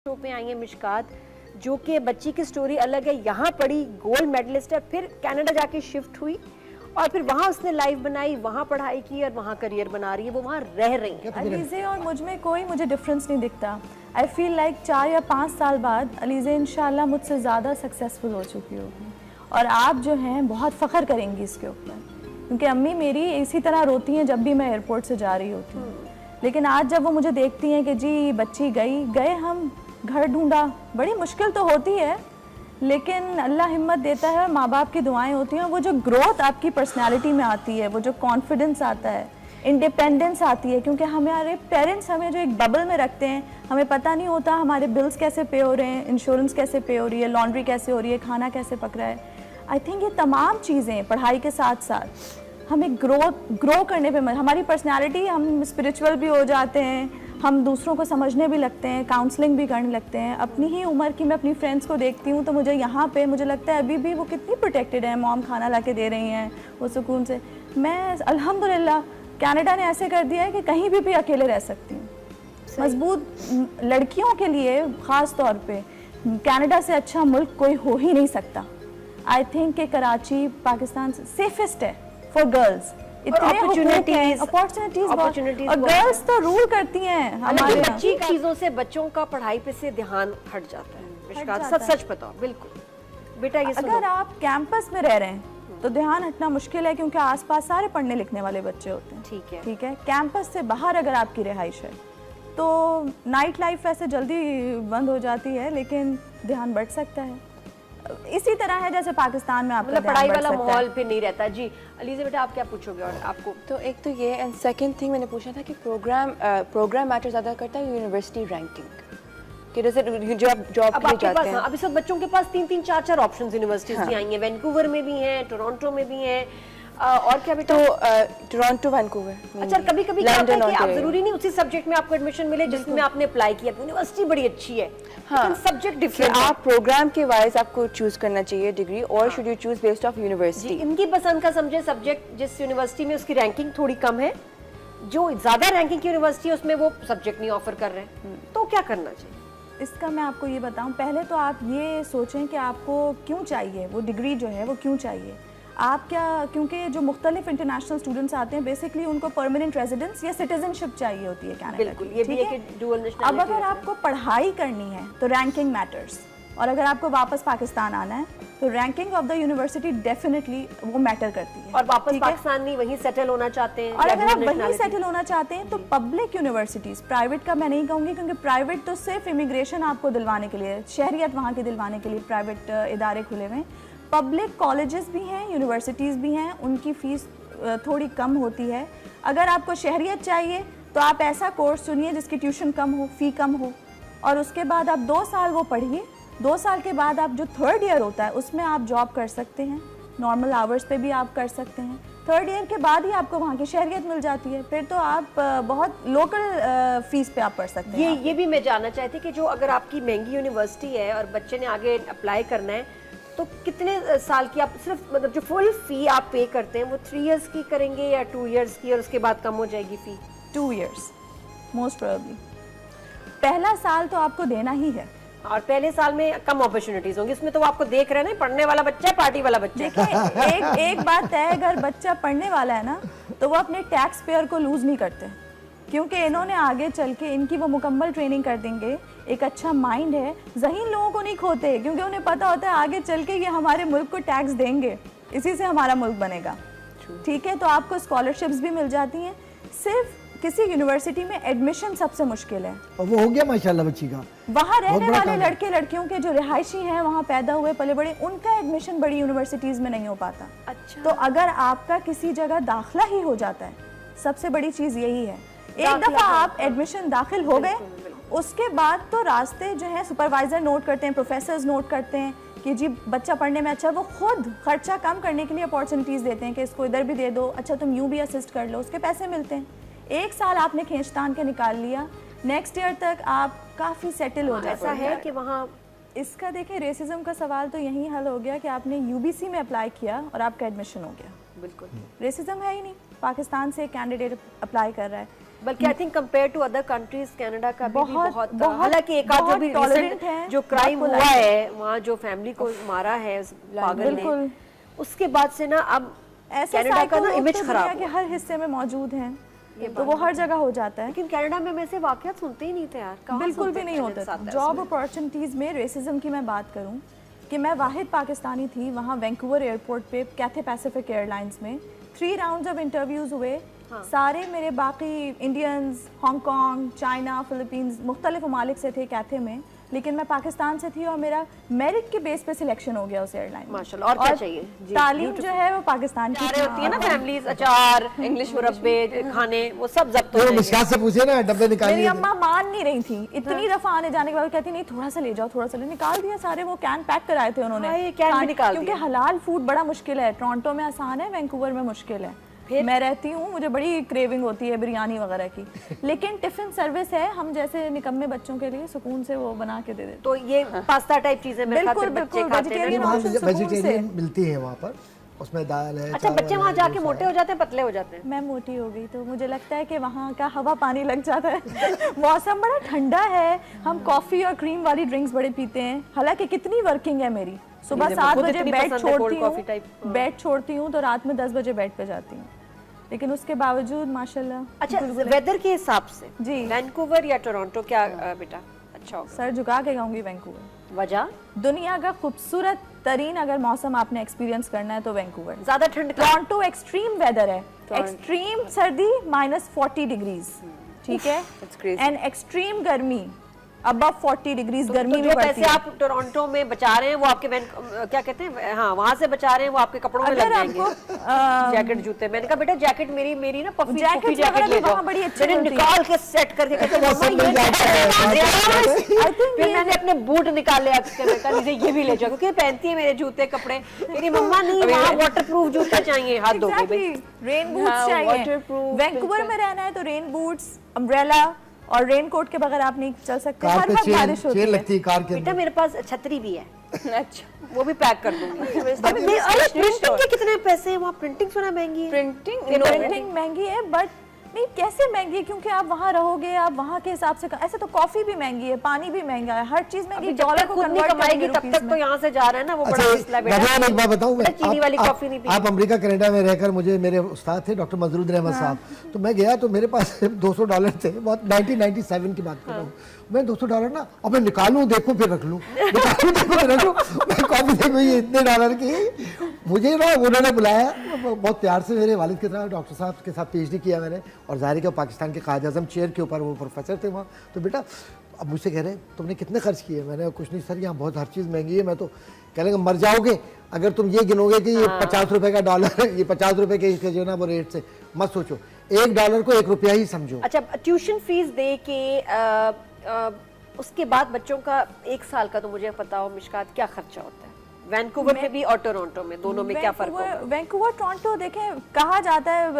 Show पे आई है मिशकात, जो कि बच्ची की स्टोरी अलग है। यहाँ पढ़ी, गोल्ड मेडलिस्ट है, फिर कनाडा जाके शिफ्ट हुई और फिर वहाँ उसने लाइफ बनाई, वहाँ पढ़ाई की और वहाँ करियर बना रही है, वो वहाँ रह रही है। अलीज़े और मुझ में कोई मुझे डिफरेंस नहीं दिखता। आई फील लाइक 4 या 5 साल बाद अलीज़े इंशाल्लाह मुझसे ज़्यादा सक्सेसफुल हो चुकी होगी और आप जो हैं बहुत फ़ख्र करेंगी इसके ऊपर, क्योंकि अम्मी मेरी इसी तरह रोती हैं जब भी मैं एयरपोर्ट से जा रही होती हूँ। लेकिन आज जब वो मुझे देखती हैं कि जी बच्ची गए हम घर ढूंढा, बड़ी मुश्किल तो होती है लेकिन अल्लाह हिम्मत देता है, माँ बाप की दुआएं होती हैं। वो जो ग्रोथ आपकी पर्सनालिटी में आती है, वो जो कॉन्फिडेंस आता है, इंडिपेंडेंस आती है, क्योंकि हमारे पेरेंट्स हमें जो एक बबल में रखते हैं, हमें पता नहीं होता हमारे बिल्स कैसे पे हो रहे हैं, इंश्योरेंस कैसे पे हो रही है, लॉन्ड्री कैसे हो रही है, खाना कैसे पक रहा है। आई थिंक ये तमाम चीज़ें पढ़ाई के साथ साथ हमें ग्रो करने पे हमारी पर्सनालिटी, हम स्पिरिचुअल भी हो जाते हैं, हम दूसरों को समझने भी लगते हैं, काउंसलिंग भी करने लगते हैं। अपनी ही उम्र की मैं अपनी फ्रेंड्स को देखती हूँ तो मुझे यहाँ पे मुझे लगता है अभी भी वो कितनी प्रोटेक्टेड है, मॉम खाना ला के दे रही हैं वो सुकून से। मैं अल्हम्दुलिल्लाह कनाडा ने ऐसे कर दिया है कि कहीं भी अकेले रह सकती हूँ। मजबूत लड़कियों के लिए ख़ास तौर पे कनाडा से अच्छा मुल्क कोई हो ही नहीं सकता। आई थिंक कि कराची पाकिस्तान से सेफेस्ट है फॉर गर्ल्स। अपॉर्चुनिटीज और गर्ल्स तो रूल करती हैं हमारे। बच्ची चीजों से बच्चों का पढ़ाई पे से ध्यान हट जाता है। सच बताओ, बिल्कुल बेटा ये अगर आप कैंपस में रह रहे हैं तो ध्यान हटना मुश्किल है, क्योंकि आसपास सारे पढ़ने लिखने वाले बच्चे होते हैं। ठीक है। कैंपस से बाहर अगर आपकी रिहाइश है तो नाइट लाइफ वैसे जल्दी बंद हो जाती है, लेकिन ध्यान बढ़ सकता है। इसी तरह है जैसे पाकिस्तान में आपका पढ़ाई वाला माहौल फिर नहीं रहता। जी अलीज़ा बेटा आप क्या पूछोगे? और आपको तो एक तो ये एंड सेकंड थिंग मैंने पूछा था कि प्रोग्राम मैटर ज़्यादा करता है यूनिवर्सिटी रैंकिंग, कि जैसे जो आप जॉब के लिए जाते हैं। अभी सब बच्चों के पास 3-3 4-4 ऑप्शंस यूनिवर्सिटीज की आई हैं। वैंकूवर में भी हैं, टोरंटो में भी हैं, और क्या बेटा? तो टोरंटो, वैंकूवर। अच्छा, कभी-कभी क्या होता है कि आप जरूरी नहीं उसी सब्जेक्ट में आपको एडमिशन मिले जिसमें आपने अप्लाई किया। यूनिवर्सिटी बड़ी अच्छी है, लेकिन सब्जेक्ट डिफरेंट है। आप प्रोग्राम के वाइज आपको चूज करना चाहिए डिग्री, और should you choose based of university. इनकी पसंद का समझे सब्जेक्ट जिस यूनिवर्सिटी में उसकी रैंकिंग थोड़ी कम है, जो ज्यादा रैंकिंग की यूनिवर्सिटी है उसमें वो सब्जेक्ट नहीं ऑफर कर रहे हैं, तो क्या करना चाहिए? इसका मैं आपको ये बताऊं, पहले तो आप ये सोचें कि आपको क्यों चाहिए वो डिग्री, जो है वो क्यों चाहिए। आप क्या, क्योंकि जो मुख्तलिफ इंटरनेशनल स्टूडेंट्स आते हैं बेसिकली उनको परमानेंट रेजिडेंस या सिटीजनशिप चाहिए होती है कनाडा की। ये भी है कि डुअल नेशनलिटी। अब अगर आपको पढ़ाई करनी है तो रैंकिंग मैटर्स, और अगर आपको वापस पाकिस्तान आना है तो ranking of the university definitely वो मैटर करती है। और वापस पाकिस्तान नहीं, वहीं सेटल होना चाहते हैं, और अगर आप वहीं सेटल होना चाहते हैं तो पब्लिक यूनिवर्सिटीज़, प्राइवेट का मैं नहीं कहूँगी, क्योंकि प्राइवेट तो सिर्फ इमिग्रेशन आपको दिलवाने के लिए, शहरियत वहाँ की दिलवाने के लिए प्राइवेट इदारे खुले हुए हैं। पब्लिक कॉलेजेस भी हैं, यूनिवर्सिटीज़ भी हैं, उनकी फ़ीस थोड़ी कम होती है। अगर आपको शहरियत चाहिए तो आप ऐसा कोर्स चुनिए जिसकी ट्यूशन कम हो, फ़ी कम हो, और उसके बाद आप 2 साल वो पढ़िए। 2 साल के बाद आप जो 3rd ईयर होता है उसमें आप जॉब कर सकते हैं, नॉर्मल आवर्स पे भी आप कर सकते हैं। 3rd ईयर के बाद ही आपको वहाँ की शहरियत मिल जाती है, फिर तो आप बहुत लोकल फीस पे आप पढ़ सकते हैं। ये भी मैं जानना चाहती कि जो अगर आपकी महंगी यूनिवर्सिटी है और बच्चे ने आगे अप्लाई करना है तो कितने साल की आप सिर्फ, मतलब जो फुल फी आप पे करते हैं वो 3 इयर्स की करेंगे या 2 इयर्स की, और उसके बाद कम हो जाएगी फी? 2 इयर्स मोस्ट प्रोबेबली। पहला साल तो आपको देना ही है, और पहले साल में कम अपॉर्चुनिटीज होंगी। इसमें तो आपको देख रहे हैं ना, पढ़ने वाला बच्चा है, पार्टी वाला बच्चा है। देखिए एक बात है, अगर बच्चा पढ़ने वाला है ना तो वो अपने टैक्स पेयर को लूज नहीं करते, क्योंकि इन्होंने आगे चल के इनकी वो मुकम्मल ट्रेनिंग कर देंगे। एक अच्छा माइंड है, ज़हीन लोगों को नहीं खोते, क्योंकि उन्हें पता होता है आगे चल के ये हमारे मुल्क को टैक्स देंगे, इसी से हमारा मुल्क बनेगा। ठीक है, तो आपको स्कॉलरशिप्स भी मिल जाती हैं। सिर्फ किसी यूनिवर्सिटी में एडमिशन सबसे मुश्किल है, और वो हो गया माशाल्लाह बच्ची का। वहाँ रहने वाले लड़के लड़कियों के जो रिहायशी हैं, वहाँ पैदा हुए पले बड़े, उनका एडमिशन बड़ी यूनिवर्सिटीज़ में नहीं हो पाता। अच्छा। तो अगर आपका किसी जगह दाखिला ही हो जाता है, सबसे बड़ी चीज़ यही है, एक दफ़ा आप एडमिशन दाखिल हो गए, उसके बाद तो रास्ते जो है सुपरवाइज़र नोट करते हैं, प्रोफेसर्स नोट करते हैं कि जी बच्चा पढ़ने में अच्छा, वो खुद खर्चा कम करने के लिए अपॉर्चुनिटीज़ देते हैं कि इसको इधर भी दे दो, अच्छा तुम यूँ भी असिस्ट कर लो, उसके पैसे मिलते हैं। 1 साल आपने खींचतान के निकाल लिया, नेक्स्ट ईयर तक आप काफ़ी सेटल हो जाते हैं। ऐसा है कि वहाँ इसका देखिए रेसिज्म का सवाल तो यही हल हो गया कि आपने यूबीसी में अप्लाई किया और आपका एडमिशन हो गया। बिल्कुल रेसिज्म है ही नहीं, पाकिस्तान से एक कैंडिडेट अप्लाई कर रहा है, बल्कि I think compare to other countries Canada का भी बहुत बहुत हालांकि एक आध जो भी tolerant recent है, जो क्राइम हुआ है वहाँ जो फैमिली को मारा है उस पागल ने, उसके बाद से ना अब ऐसे कनाडा का ना इमेज तो खराब दुनिया के हर हिस्से में मौजूद हैं, तो वो हर जगह हो जाता है। लेकिन कनाडा में वैसे वाकयात सुनते ही नहीं थे यार, कहाँ बिल्कुल सुनते भी नहीं थे होते। साथ ऐसे जॉब में। अपॉर्चुनिटीज़ में रेसिज्म की मैं बात करूं कि मैं वाहिद पाकिस्तानी थी वहाँ वैंकूवर एयरपोर्ट पे कैथे पैसिफिक एयरलाइंस में 3 राउंड्स ऑफ इंटरव्यूज़ हुए। सारे मेरे बाकी इंडियंस, हांगकांग, चाइना, फिलीपींस, मुख्तलिफ ममालिक से थे कैथे में, लेकिन मैं पाकिस्तान से थी और मेरा मेरिट के बेस पे सिलेक्शन हो गया उस एयरलाइन में। माशाल्लाह, और क्या चाहिए जी, तालीम जो है वो पाकिस्तान की सारे होती है ना फैमिलीज, अचार, इंग्लिश मुरब्बे, खाने, वो सब जब्त हो तो जाएंगे। मिशकात से पूछे ना डब्बे मेरी निकालिए। अम्मा मान नहीं रही थी, इतनी दफा आने जाने के बाद कहती नहीं थोड़ा सा ले जाओ, थोड़ा सा ले, निकाल दिया सारे, वो कैन पैक कराए थे उन्होंने। हाँ, ये कैन भी निकाल क्योंकि दिया। हलाल फूड बड़ा मुश्किल है, टोरंटो में आसान है, वैंकूवर में मुश्किल है। मैं रहती हूँ, मुझे बड़ी क्रेविंग होती है बिरयानी वगैरह की, लेकिन टिफिन सर्विस है, हम जैसे निकम्मे बच्चों के लिए सुकून से वो बना के दे देते। तो ये पास्ता टाइप चीजें मेरे ख्याल से बिल्कुल, बच्चे बिल्कुल, खाते हैं vegetarian ना। वहाँ option सुकून वेजिटेरियन से। मिलती है वहाँ पर, उसमें दाल है। अच्छा, बच्चे चावल वहाँ है, जाके डोसा मोटे है। हो जाते हैं, पतले हो जाते हैं? मैं मोटी हो गई तो मुझे लगता है कि वहाँ का हवा पानी लग जाता है। मौसम बड़ा ठंडा है, हम कॉफ़ी और क्रीम वाली ड्रिंक्स बड़े पीते हैं। हालांकि कितनी वर्किंग है मेरी, सुबह मुझे 7 खुद बजे इतनी बेड पसंद है छोड़ती cold coffee type। हूँ, बेड छोड़ती हूँ तो रात में 10 बजे बेड पे जाती हूँ, लेकिन उसके बावजूद माशाल्लाह। अच्छा, वेदर के हिसाब से जी। वैंकूवर या टोरंटो क्या बेटा अच्छा होगा? सर झुका के कहूँगी वैंकूवर। वजह दुनिया का खूबसूरत तरीन अगर मौसम आपने एक्सपीरियंस करना है तो वैंकूवर। ज्यादा ठंड का टोरंटो एक्सट्रीम वेदर है, एक्सट्रीम सर्दी -40 डिग्रीज, ठीक है, That's crazy. एंड एक्सट्रीम गर्मी अबव 40 डिग्रीज तो गर्मी जो में पड़ती पैसे है। आप टोरंटो में बचा रहे हैं वो आपके क्या कहते हैं, हाँ वहाँ से बचा रहे हैं वो आपके कपड़ों में लग अगर जाएंगे। आपको जैकेट जूते, मैंने कहा बेटा जैकेट मेरी ना पफी Jackets पुफी जैकेट वगैरह ले भी जाओ। वहाँ बड़ी अच्छी मैंने मिलती है। निकाल के सेट करके कहते हैं, मौसम मम्मा, मिल जाता है। I think फिर ये- मैंने अपने बूट निकाले, लीजिए ये भी ले जाओ, क्योंकि पहनती है मेरे जूते कपड़े। मेरी मम्मा नहीं, वहाँ वाटरप्रूफ जूते चाहिए, हाथ धो के भाई। रेन बूट्स हाँ, चाहिए। waterproof, वैंकूवर में रहना है तो रेन बूट्स, अम्ब्रेला और रेन कोट के बगैर आप नहीं चल सकते। कार हर पे वक्त चेन बारिश होती चेन है। लगती है कार के बेटा अंदर। मेरे पास छतरी भी है, अच्छा, वो भी पैक कर दूंगी। अरे प्रिंटिंग के कितने पैसे हैं वहाँ? प्रिंटिंग सुना महंगी है। प्रिंटिंग प्रिंटिंग महंगी है, बट नहीं कैसे महंगी है, क्योंकि आप वहाँ रहोगे, आप वहाँ के हिसाब से ऐसे तो कॉफी भी महंगी है, पानी भी महंगा है, हर चीज महंगी। अभी जब डॉलर तक को खुद नहीं convert कमाएगी करेंगे तब तक rupees तो में। यहाँ से जा रहा है ना, वो बड़ा मसला है बेटा। भगवान एक बात बताऊं मैं, चीनी वाली कॉफी नहीं पीनी। आप अमेरिका कनाडा में रहकर, मुझे मेरे उस्ताद थे डॉक्टर मजरूद रहमत साहब, तो मैं गया तो मेरे पास $200 थे, बहुत 1997 की बात कर रहा हूँ मैं। $200 ना, अब मैं निकालूं देखूं फिर रख लूं, निकालूं देखूं फिर रख लूं। मैं कॉफी देखो ये इतने डॉलर की। मुझे ना उन्होंने बुलाया बहुत प्यार से, मेरे वालिद के साथ डॉक्टर साहब के साथ PhD किया मैंने, और ज़ाहिर है पाकिस्तान के कायद आज़म चेयर के ऊपर वो प्रोफेसर थे वहाँ। तो बेटा अब मुझसे कह रहे हैं तुमने कितने खर्च किए? मैंने कुछ नहीं सर, यहाँ बहुत हर चीज़ महंगी है। मैं तो कह लेंगे मर जाओगे अगर तुम ये गिनोगे कि ये 50 रुपए का डॉलर, ये 50 रुपए के इसके जो ना वो रेट से मत सोचो, $1 को ₹1 ही समझो। अच्छा, ट्यूशन फीस दे के उसके बाद बच्चों का 1 साल का तो मुझे पता हो मिशकात क्या खर्चा होता है वैंकूवर में भी और टोरंटो में, दोनों में क्या फर्क होगा? वैंकूवर टोरंटो देखें, कहा जाता है,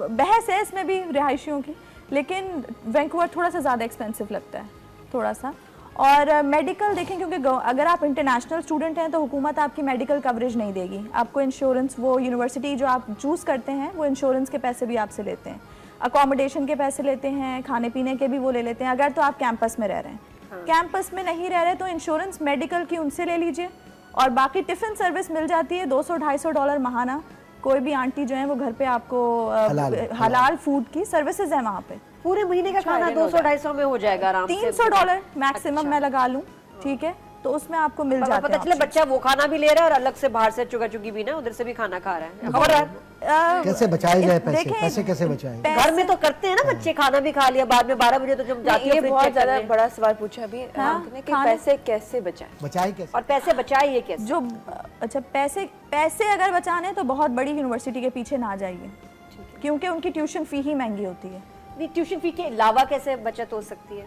बहस है इसमें भी रिहायशियों की, लेकिन वैंकूवर थोड़ा सा ज़्यादा एक्सपेंसिव लगता है, थोड़ा सा। और मेडिकल देखें, क्योंकि अगर आप इंटरनेशनल स्टूडेंट हैं तो हुकूमत आपकी मेडिकल कवरेज नहीं देगी, आपको इंश्योरेंस, वो यूनिवर्सिटी जो आप चूज़ करते हैं वो इंश्योरेंस के पैसे भी आपसे लेते हैं, अकोमोडेशन के पैसे लेते हैं, खाने पीने के भी वो ले लेते हैं, अगर तो आप कैंपस में रह रहे हैं। कैंपस में नहीं रह रहे तो इंश्योरेंस मेडिकल की उनसे ले लीजिए, और बाकी टिफ़िन सर्विस मिल जाती है $200-250 महाना। कोई भी आंटी जो है वो घर पे आपको हलाल फूड की सर्विसेज है वहाँ पे। पूरे महीने का खाना 200-250 में हो जाएगा आराम से। $300 मैक्सिमम मैं लगा लूँ, ठीक है, तो उसमें आपको मिल जाता है। पता चले बच्चा वो खाना भी ले रहा है और अलग से बाहर से चुगा चुगी भी ना, उधर से भी खाना खा रहा है। खबर है कैसे बचाए जाए पैसे? देखें, पैसे कैसे बचाए? घर में तो करते हैं ना बच्चे, खाना भी खा लिया, बाद में 12 बजे तो जब जाती ये है फ्रिज बहुत चेक ज्यादा करने। बड़ा सवाल पूछा अभी हमने कि पैसे कैसे बचाएं। बचाए कैसे? और पैसे बचाए ये कैसे? जो अच्छा पैसे अगर बचाने तो बहुत बड़ी यूनिवर्सिटी के पीछे ना जाइए, क्योंकि उनकी ट्यूशन फी ही महंगी होती है। नहीं, ट्यूशन फी के अलावा कैसे बचत हो सकती है?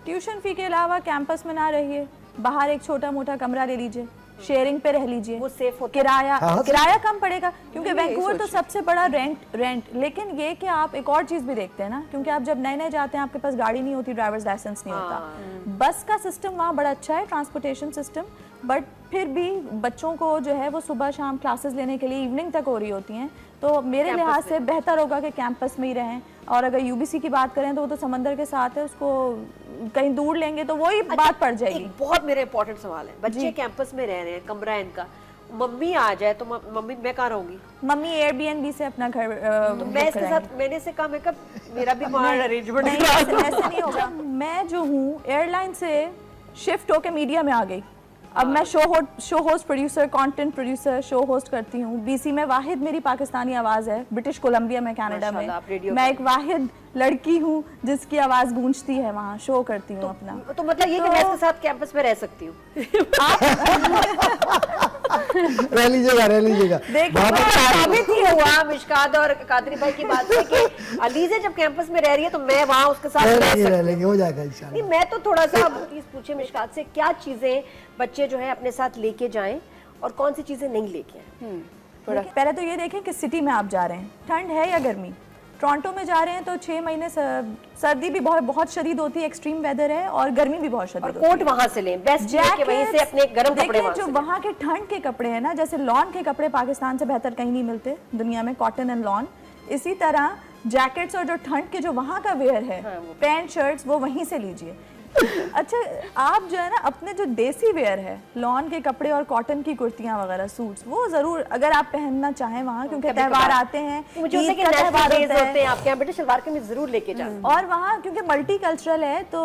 ट्यूशन फी के अलावा कैंपस में ना रहिए, बाहर एक छोटा मोटा कमरा ले लीजिए, शेयरिंग पे रह लीजिए, वो सेफ होता है। किराया कम पड़ेगा, क्योंकि वैंकूवर तो सबसे बड़ा रेंट। लेकिन ये कि आप एक और चीज़ भी देखते हैं ना, क्योंकि आप जब नए नए जाते हैं आपके पास गाड़ी नहीं होती, ड्राइवर्स लाइसेंस नहीं होता, बस का सिस्टम वहाँ बड़ा अच्छा है, ट्रांसपोर्टेशन सिस्टम, बट फिर भी बच्चों को जो है वो सुबह शाम क्लासेस लेने के लिए इवनिंग तक हो रही होती हैं, तो मेरे लिहाज से बेहतर होगा कि कैंपस में ही रहें। और अगर यूबीसी की बात करें तो वो तो समंदर के साथ है, उसको कहीं दूर लेंगे तो वही बात पड़ जाएगी। एक बहुत मेरा इंपॉर्टेंट सवाल है, बच्चे कैंपस में रह रहे हैं, कमरा है इनका, मम्मी आ जाए तो मम्मी मैं कहाँ रहूंगी? मम्मी एयरबीएनबी से अपना घर तो मैं इसके साथ मैंने से कहा मैं कब मेरा भी वहाँ अरेंजमेंट ऐसे नहीं होगा। मैं जो हूँ एयरलाइन से शिफ्ट होके मीडिया में आ गई। अब मैं show host producer, content producer, show host करती हूँ। बीसी में वाहिद मेरी पाकिस्तानी आवाज़ है, ब्रिटिश कोलंबिया में, कनाडा में। मैं एक वाहिद लड़की हूँ जिसकी आवाज़ गूंजती है, वहाँ शो करती हूँ अपना। तो मतलब ये कि मैं इसके साथ कैंपस में रह सकती हूँ? रह लीजिएगा। साबित ही हुआ मिशकात और कादरी भाई की बात से कि अलीज़ा जब कैंपस में रह रही है तो मैं वहाँ उसके साथ रह लेंगे, हो जाएगा इंशाल्लाह। नहीं, मैं तो थोड़ा सा प्लीज पूछे मिशकात से, क्या चीजें बच्चे जो है अपने साथ लेके जाएं और कौन सी चीजें नहीं लेके आएं? पहले तो ये देखें कि सिटी में आप जा रहे हैं, ठंड है या गर्मी। टोरंटो में जा रहे हैं तो 6 महीने सर्दी भी बहुत शदीद होती है, एक्सट्रीम वेदर है, और गर्मी भी बहुत शदीद होती है। कोट वहां से लें, बेस्ट है कि वहीं से अपने गर्म कपड़े वहां से जो वहाँ के ठंड के कपड़े हैं ना, जैसे लॉन के कपड़े पाकिस्तान से बेहतर कहीं नहीं मिलते दुनिया में, कॉटन एंड लॉन। इसी तरह जैकेट्स और जो ठंड के जो वहाँ का वेयर है, पैंट शर्ट्स, वो वहीं से लीजिए। अच्छा, आप जो है ना अपने जो देसी वेयर है, लॉन के कपड़े और कॉटन की कुर्तियां वगैरह, सूट्स, वो जरूर अगर आप पहनना चाहें वहाँ, क्योंकि त्योहार आते हैं, मुझे ईद का त्योहार होते हैं आपके यहाँ, बेटे सलवार कमीज जरूर लेके जाएं। और वहाँ क्योंकि मल्टी कल्चरल है तो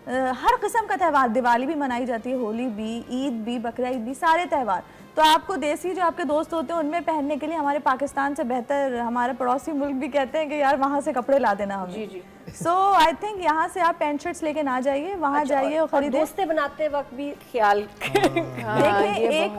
हर किस्म का त्योहार, दिवाली भी मनाई जाती है, होली भी, ईद भी, बकरा ईद भी, सारे त्योहार। तो आपको देसी जो आपके दोस्त होते हैं उनमें पहनने के लिए हमारे पाकिस्तान से बेहतर हमारे पड़ोसी मुल्क भी कहते हैं कि यार वहाँ से कपड़े ला देना हमें। जी जी। सो आई थिंक यहाँ से आप पैंट शर्ट्स लेके ना जाइए, वहाँ जाइए और खरीदे। दोस्तें बनाते वक्त भी ख्याल देखिए,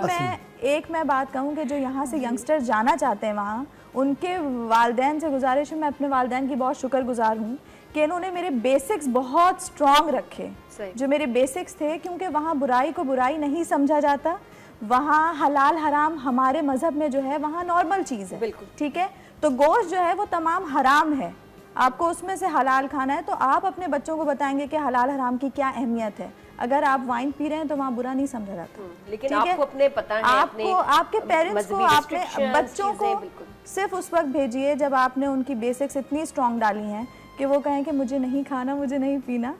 एक मैं बात कहूँ कि जो यहाँ से यंगस्टर जाना चाहते हैं वहाँ, उनके वालिदैन से गुजारिश है, मैं अपने वालिदैन की बहुत शुक्रगुजार हूँ कि इन्होंने मेरे बेसिक्स बहुत स्ट्रॉन्ग रखे, जो मेरे बेसिक्स थे, क्योंकि वहाँ बुराई को बुराई नहीं समझा जाता। वहाँ हलाल हराम हमारे मजहब में जो है वहाँ नॉर्मल चीज़ है, बिल्कुल ठीक है। तो गोश्त जो है वो तमाम हराम है, आपको उसमें से हलाल खाना है। तो आप अपने बच्चों को बताएंगे कि हलाल हराम की क्या अहमियत है। अगर आप वाइन पी रहे हैं तो वहाँ बुरा नहीं समझा जाता, लेकिन आपको अपने पता है, आपको आपके पेरेंट्स को, आपने बच्चों को सिर्फ उस वक्त भेजिए जब आपने उनकी बेसिक्स इतनी स्ट्रॉन्ग डाली हैं कि वो कहें कि मुझे नहीं खाना, मुझे नहीं पीना।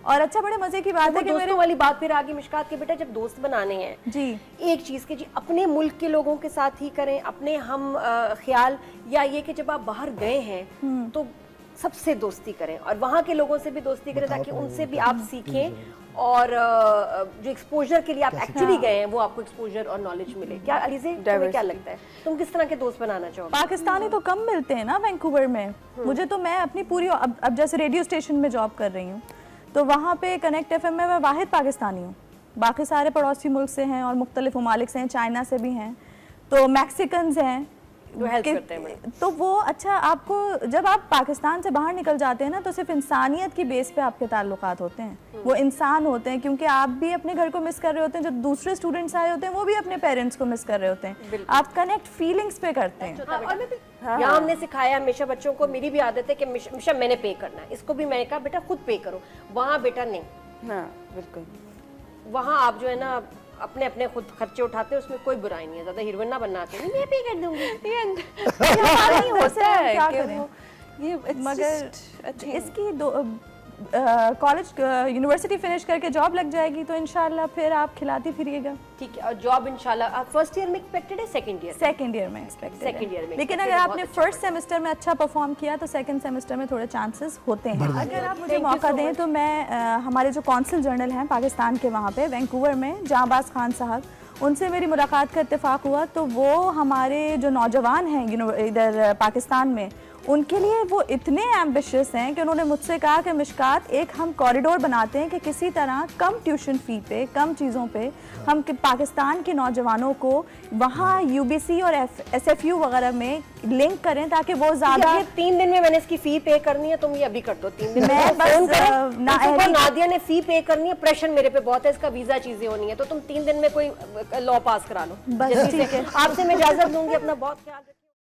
और अच्छा, बड़े मजे की बात है कि दोस्तों वाली बात फिर आगे मिशकात के बेटा, जब दोस्त बनाने हैं जी, एक चीज के जी अपने मुल्क के लोगों के साथ ही करें, अपने हम ख्याल, या ये कि जब आप बाहर गए हैं तो सबसे दोस्ती करें और वहाँ के लोगों से भी दोस्ती करें, ताकि उनसे भी आप सीखें और जो एक्सपोजर के लिए आप एक्चुअली गए हैं वो आपको एक्सपोजर और नॉलेज मिले। क्या अलीज़े, तुम्हें क्या लगता है, तुम किस तरह के दोस्त बनाना चाहोगे? पाकिस्तानी तो कम मिलते हैं ना वैंकूवर में। मुझे तो, मैं अपनी पूरी अब जैसे रेडियो स्टेशन में जॉब कर रही हूँ तो वहाँ पे कनेक्ट एफएम में मैं वाहिद पाकिस्तानी हूँ, बाकी सारे पड़ोसी मुल्क से हैं और मुख्तलिफ ममालिक से हैं, चाइना से भी हैं, तो मैक्सिकन्स हैं, हेल्प करते हैं। तो वो अच्छा, आपको जब आप पाकिस्तान से बाहर निकल जाते हैं ना तो सिर्फ इंसानियत की बेस पे आपके ताल्लुकात होते हैं, वो इंसान होते हैं, क्योंकि आप भी अपने घर को मिस कर रहे होते हैं, जो दूसरे स्टूडेंट्स आए होते हैं वो भी अपने पेरेंट्स को मिस कर रहे होते हैं, आप कनेक्ट फीलिंग्स पे करते हैं। यहाँ हमने सिखाया हमेशा बच्चों को, मेरी भी आदत है कि हमेशा मैंने पे करना है, इसको भी मैंने कहा बेटा खुद पे करो, वहाँ बेटा नहीं। हाँ बिल्कुल, वहाँ आप जो है ना अपने अपने खुद खर्चे उठाते हैं, उसमें कोई बुराई नहीं है, ज्यादा हीरोइन ना बनना चाहिए, मैं पे कर दूंगी। नहीं होता है क्या कि करें? ये मगर इसकी कॉलेज यूनिवर्सिटी फिनिश करके जॉब लग जाएगी तो इंशाल्लाह फिर आप खिलाती फिरिएगा। ठीक है, और जॉब इंशाल्लाह फर्स्ट ईयर में एक्सपेक्टेड है, सेकंड ईयर? सेकंड ईयर में एक्सपेक्टेड है। सेकंड ईयर में, लेकिन अगर आपने फर्स्ट सेमेस्टर में अच्छा परफॉर्म किया तो सेकंड सेमेस्टर में थोड़े चांसेस होते हैं। अगर आप मुझे मौका दें तो मैं हमारे जो कौंसिल जनरल हैं पाकिस्तान के, वहाँ पे वैंकूवर में जहाँबाज खान साहब, उनसे मेरी मुलाकात का इत्तेफाक हुआ। तो वो हमारे जो नौजवान हैं इधर पाकिस्तान में, उनके लिए वो इतने एम्बिशियस हैं कि उन्होंने मुझसे कहा कि मिशकात, एक हम कॉरिडोर बनाते हैं कि किसी तरह कम ट्यूशन फ़ी पे, कम चीज़ों पे हम पाकिस्तान के नौजवानों को वहाँ यूबीसी और एसएफयू वगैरह में लिंक करें, ताकि वो ज़्यादा। 3 दिन में मैंने इसकी फ़ी पे करनी है, तुम ये अभी कर दो 3 दिन में। मैं बस नादिया ने फ़ी पे करनी है, प्रेशर मेरे पे बहुत है, इसका वीज़ा चीज़ें होनी है, तो तुम 3 दिन में कोई लॉ पास करा लो। बस ठीक है, आपसे मैं इजाज़त दूंगी, अपना बहुत ख्याल रखिए।